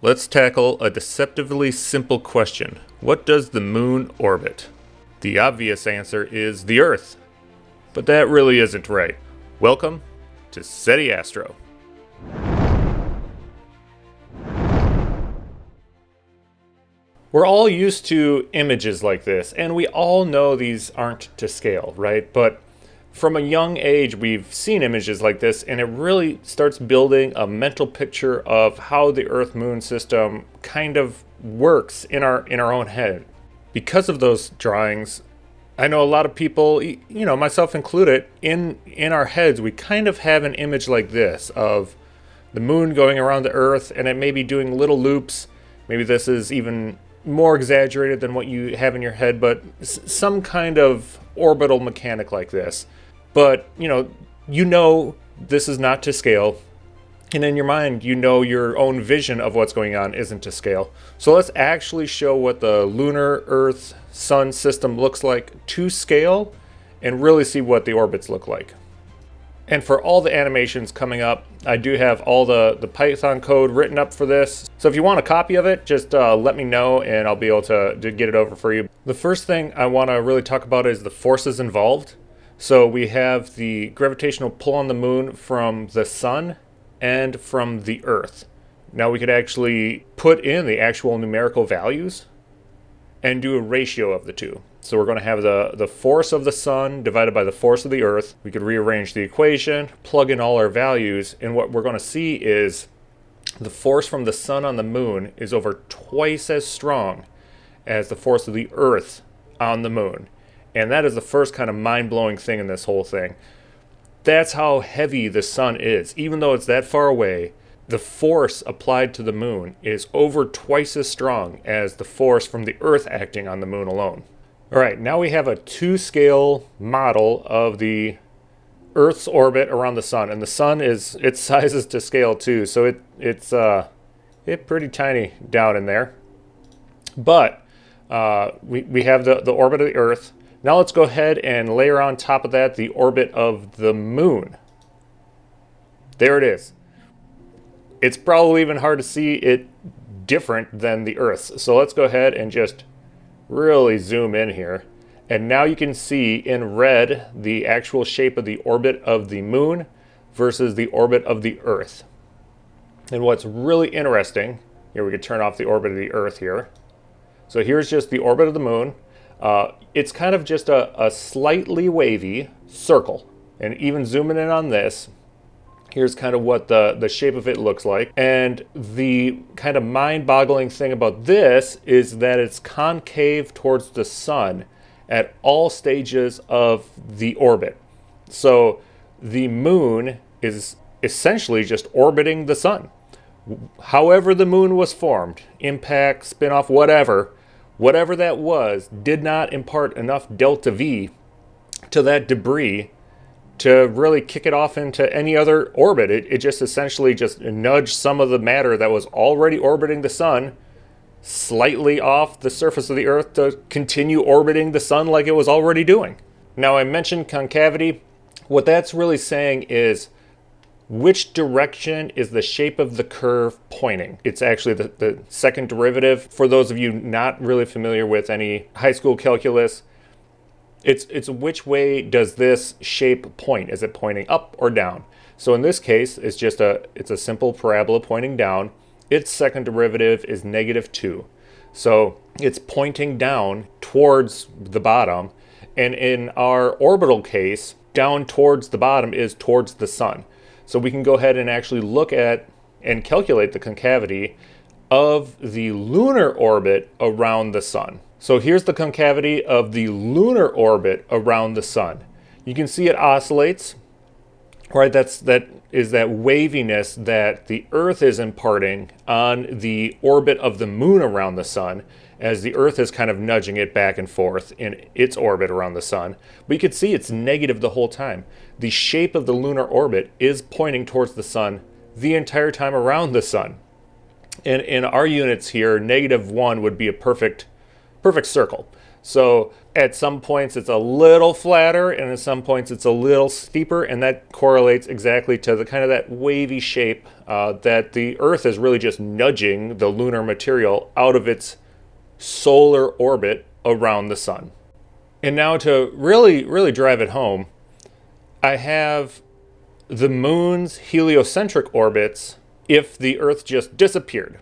Let's tackle a deceptively simple question. What does the moon orbit? The obvious answer is the Earth. But that really isn't right. Welcome to Seti Astro. We're all used to images like this, and we all know these aren't to scale, right? But from a young age, we've seen images like this, and it really starts building a mental picture of how the Earth-Moon system kind of works in our own head. Because of those drawings, I know a lot of people, myself included, in our heads, we kind of have an image like this of the moon going around the Earth, and it may be doing little loops. Maybe this is even more exaggerated than what you have in your head, but some kind of orbital mechanic like this. But, you know this is not to scale. And in your mind, your own vision of what's going on isn't to scale. So let's actually show what the lunar, Earth, Sun system looks like to scale and really see what the orbits look like. And for all the animations coming up, I do have all the Python code written up for this. So if you want a copy of it, just let me know and I'll be able to get it over for you. The first thing I want to really talk about is the forces involved. So we have the gravitational pull on the moon from the sun and from the Earth. Now we could actually put in the actual numerical values and do a ratio of the two. So we're going to have the force of the sun divided by the force of the Earth. We could rearrange the equation, plug in all our values, and what we're going to see is the force from the sun on the moon is over twice as strong as the force of the Earth on the moon. And that is the first kind of mind-blowing thing in this whole thing. That's how heavy the sun is. Even though it's that far away, the force applied to the moon is over twice as strong as the force from the Earth acting on the moon alone. All right, now we have a 2-scale model of the Earth's orbit around the sun. And the sun its size is to scale too, so it's pretty tiny down in there. But we have the orbit of the Earth. Now let's go ahead and layer on top of that the orbit of the moon. There it is. It's probably even hard to see it different than the Earth's. So let's go ahead and just really zoom in here. And now you can see in red the actual shape of the orbit of the moon versus the orbit of the Earth. And what's really interesting, here we could turn off the orbit of the Earth here. So here's just the orbit of the moon. It's kind of just a slightly wavy circle. And even zooming in on this, here's kind of what the shape of it looks like. And the kind of mind-boggling thing about this is that it's concave towards the sun at all stages of the orbit. So the moon is essentially just orbiting the sun. However the moon was formed, impact, spin-off, whatever that was, did not impart enough delta V to that debris to really kick it off into any other orbit. It just essentially just nudged some of the matter that was already orbiting the sun slightly off the surface of the Earth to continue orbiting the sun like it was already doing. Now, I mentioned concavity. What that's really saying is which direction is the shape of the curve pointing? It's actually the second derivative. For those of you not really familiar with any high school calculus, it's which way does this shape point? Is it pointing up or down? So in this case, it's a simple parabola pointing down. Its second derivative is -2. So it's pointing down towards the bottom. And in our orbital case, down towards the bottom is towards the sun. So we can go ahead and actually look at and calculate the concavity of the lunar orbit around the sun. So here's the concavity of the lunar orbit around the sun. You can see it oscillates, right? That is that waviness that the Earth is imparting on the orbit of the moon around the sun, as the Earth is kind of nudging it back and forth in its orbit around the sun. But you can see it's negative the whole time. The shape of the lunar orbit is pointing towards the sun the entire time around the sun. And in our units here, -1 would be a perfect circle. So at some points it's a little flatter, and at some points it's a little steeper, and that correlates exactly to the kind of that wavy shape that the Earth is really just nudging the lunar material out of its solar orbit around the sun. And now to really drive it home, I have the moon's heliocentric orbits if the Earth just disappeared.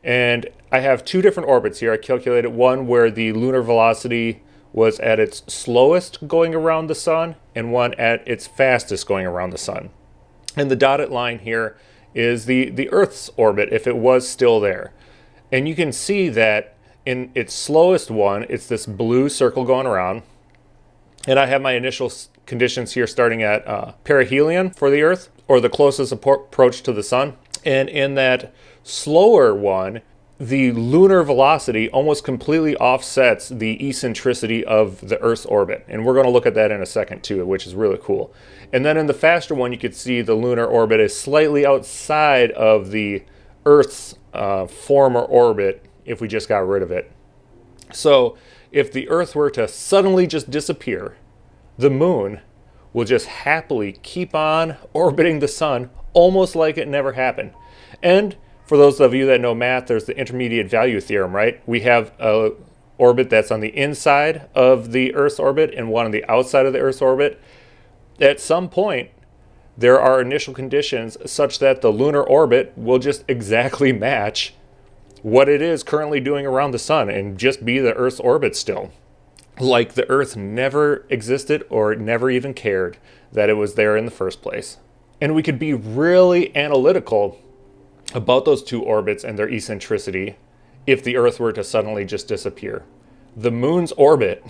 And I have two different orbits here. I calculated one where the lunar velocity was at its slowest going around the sun, and one at its fastest going around the sun. And the dotted line here is the Earth's orbit if it was still there. And you can see that in its slowest one, it's this blue circle going around. And I have my initial conditions here starting at perihelion for the Earth, or the closest approach to the sun. And in that slower one, the lunar velocity almost completely offsets the eccentricity of the Earth's orbit. And we're going to look at that in a second too, which is really cool. And then in the faster one, you could see the lunar orbit is slightly outside of the Earth's former orbit if we just got rid of it. So if the Earth were to suddenly just disappear, the moon will just happily keep on orbiting the sun almost like it never happened. And for those of you that know math, there's the intermediate value theorem, right? We have an orbit that's on the inside of the Earth's orbit and one on the outside of the Earth's orbit. At some point, there are initial conditions such that the lunar orbit will just exactly match what it is currently doing around the sun and just be the Earth's orbit still. Like the Earth never existed or never even cared that it was there in the first place. And we could be really analytical about those two orbits and their eccentricity if the Earth were to suddenly just disappear. The moon's orbit,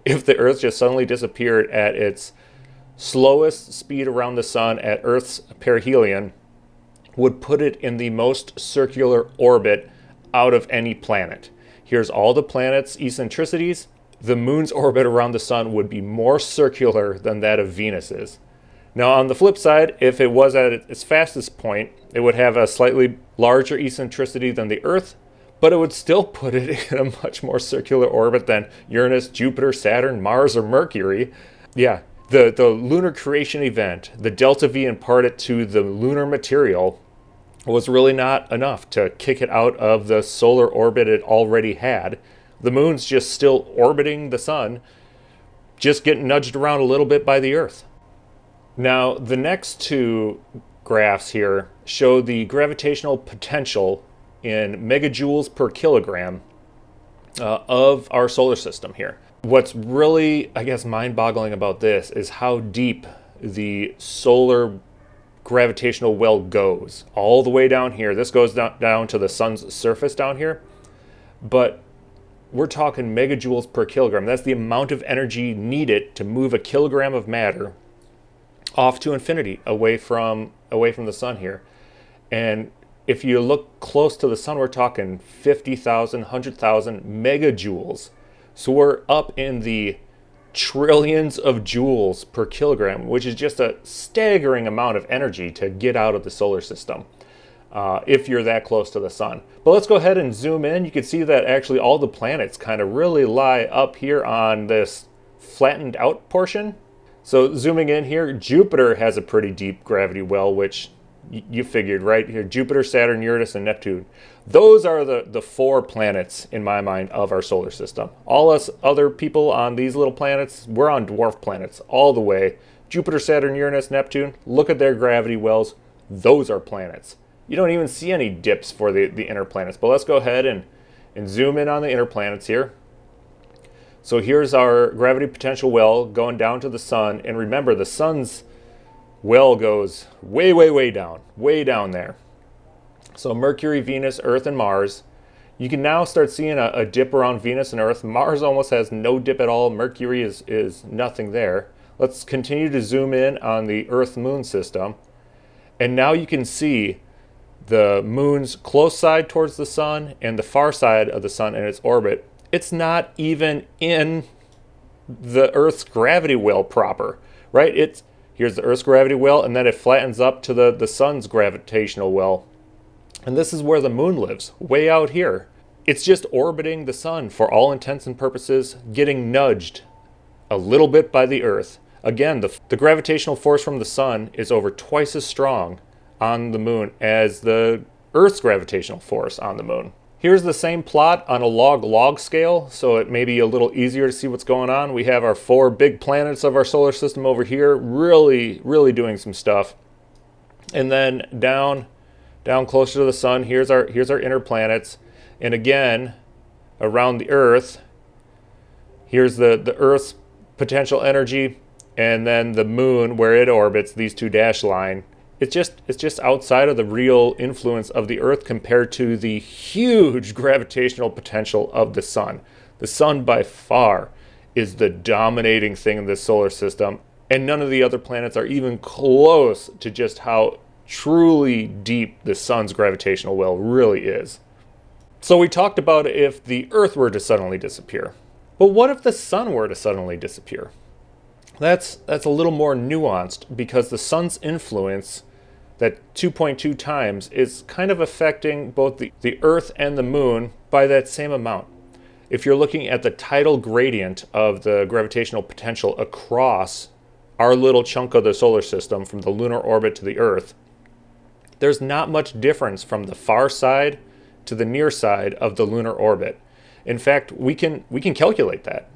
if the Earth just suddenly disappeared at its slowest speed around the sun at Earth's perihelion, would put it in the most circular orbit out of any planet. Here's all the planets' eccentricities. The moon's orbit around the sun would be more circular than that of Venus's. Now, on the flip side, if it was at its fastest point, it would have a slightly larger eccentricity than the Earth, but it would still put it in a much more circular orbit than Uranus, Jupiter, Saturn, Mars, or Mercury. Yeah, the lunar creation event, the delta V imparted to the lunar material, was really not enough to kick it out of the solar orbit it already had. The moon's just still orbiting the sun, just getting nudged around a little bit by the Earth. Now, the next two graphs here show the gravitational potential in megajoules per kilogram of our solar system here. What's really, I guess, mind-boggling about this is how deep the solar gravitational well goes. All the way down here. This goes down to the sun's surface down here. But we're talking megajoules per kilogram. That's the amount of energy needed to move a kilogram of matter off to infinity, away from the sun here. And if you look close to the sun, we're talking 50,000, 100,000 megajoules. So we're up in the trillions of joules per kilogram, which is just a staggering amount of energy to get out of the solar system if you're that close to the sun. But let's go ahead and zoom in. You can see that actually all the planets kind of really lie up here on this flattened out portion. So zooming in here, Jupiter has a pretty deep gravity well, which you figured, right? Here, Jupiter, Saturn, Uranus, and Neptune. Those are the four planets, in my mind, of our solar system. All us other people on these little planets, we're on dwarf planets all the way. Jupiter, Saturn, Uranus, Neptune, look at their gravity wells. Those are planets. You don't even see any dips for the inner planets. But let's go ahead and zoom in on the inner planets here. So here's our gravity potential well going down to the sun. And remember, the sun's well goes way, way, way down there. So Mercury, Venus, Earth, and Mars. You can now start seeing a dip around Venus and Earth. Mars almost has no dip at all. Mercury is nothing there. Let's continue to zoom in on the Earth-Moon system. And now you can see the moon's close side towards the sun and the far side of the sun in its orbit. It's not even in the Earth's gravity well proper, right? Here's the Earth's gravity well, and then it flattens up to the sun's gravitational well. And this is where the moon lives, way out here. It's just orbiting the sun for all intents and purposes, getting nudged a little bit by the Earth. Again, the gravitational force from the sun is over twice as strong on the moon as the Earth's gravitational force on the moon. Here's the same plot on a log-log scale, so it may be a little easier to see what's going on. We have our 4 big planets of our solar system over here, really, really doing some stuff. And then down closer to the sun, here's our inner planets. And again, around the Earth, here's the Earth's potential energy, and then the moon where it orbits, these 2 dashed line. It's just outside of the real influence of the Earth compared to the huge gravitational potential of the sun. The sun by far is the dominating thing in this solar system, and none of the other planets are even close to just how truly deep the sun's gravitational well really is. So we talked about if the Earth were to suddenly disappear. But what if the sun were to suddenly disappear? That's a little more nuanced, because the sun's influence, that 2.2 times, is kind of affecting both the Earth and the moon by that same amount. If you're looking at the tidal gradient of the gravitational potential across our little chunk of the solar system from the lunar orbit to the Earth, there's not much difference from the far side to the near side of the lunar orbit. In fact, we can calculate that.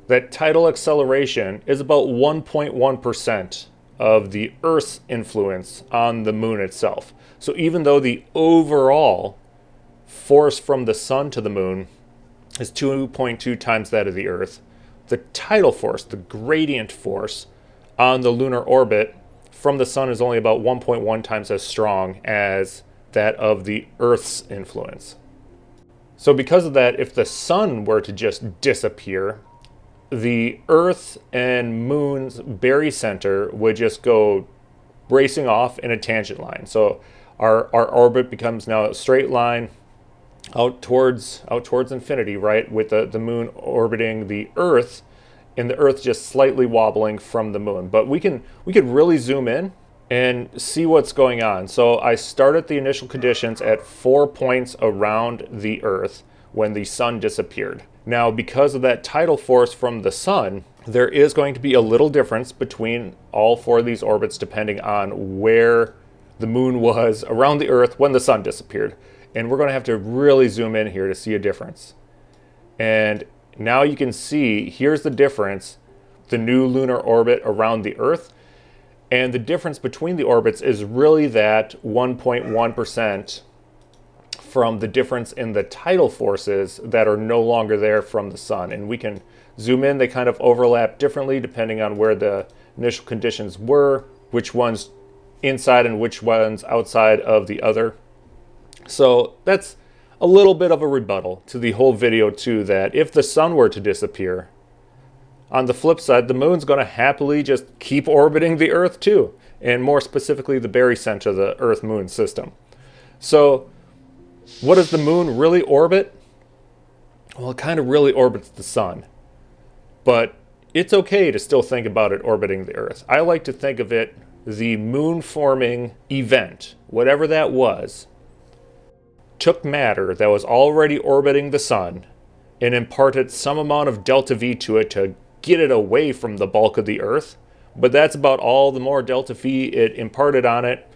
That tidal acceleration is about 1.1% of the Earth's influence on the moon itself. So even though the overall force from the sun to the moon is 2.2 times that of the Earth, the tidal force, the gradient force on the lunar orbit from the sun is only about 1.1 times as strong as that of the Earth's influence. So because of that, if the sun were to just disappear, the Earth and moon's barycenter would just go racing off in a tangent line. So our orbit becomes now a straight line out towards infinity, right? With the moon orbiting the Earth, and the Earth just slightly wobbling from the moon. But we could really zoom in and see what's going on. So I started the initial conditions at 4 points around the Earth when the sun disappeared. Now, because of that tidal force from the sun, there is going to be a little difference between all 4 of these orbits depending on where the moon was around the Earth when the sun disappeared. And we're going to have to really zoom in here to see a difference. And now you can see, here's the difference, the new lunar orbit around the Earth. And the difference between the orbits is really that 1.1% from the difference in the tidal forces that are no longer there from the sun. And we can zoom in, they kind of overlap differently depending on where the initial conditions were, which ones inside and which ones outside of the other. So that's a little bit of a rebuttal to the whole video too, that if the sun were to disappear, on the flip side, the moon's going to happily just keep orbiting the Earth too, and more specifically the barycenter of the Earth-Moon system. So what does the moon really orbit? Well, it kind of really orbits the sun. But it's okay to still think about it orbiting the Earth. I like to think of it, the moon-forming event, whatever that was, took matter that was already orbiting the sun and imparted some amount of delta V to it to get it away from the bulk of the Earth. But that's about all the more delta V it imparted on it,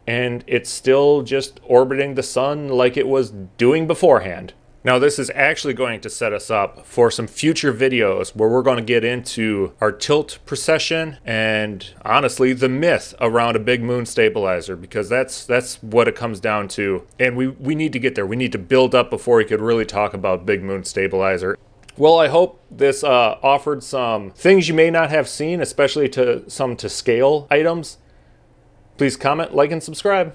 and it's still just orbiting the sun like it was doing beforehand. Now this is actually going to set us up for some future videos where we're going to get into our tilt precession and honestly the myth around a big moon stabilizer, because that's what it comes down to. And we need to get there. We need to build up before we could really talk about big moon stabilizer. Well, I hope this offered some things you may not have seen, especially to scale items. Please comment, like, and subscribe.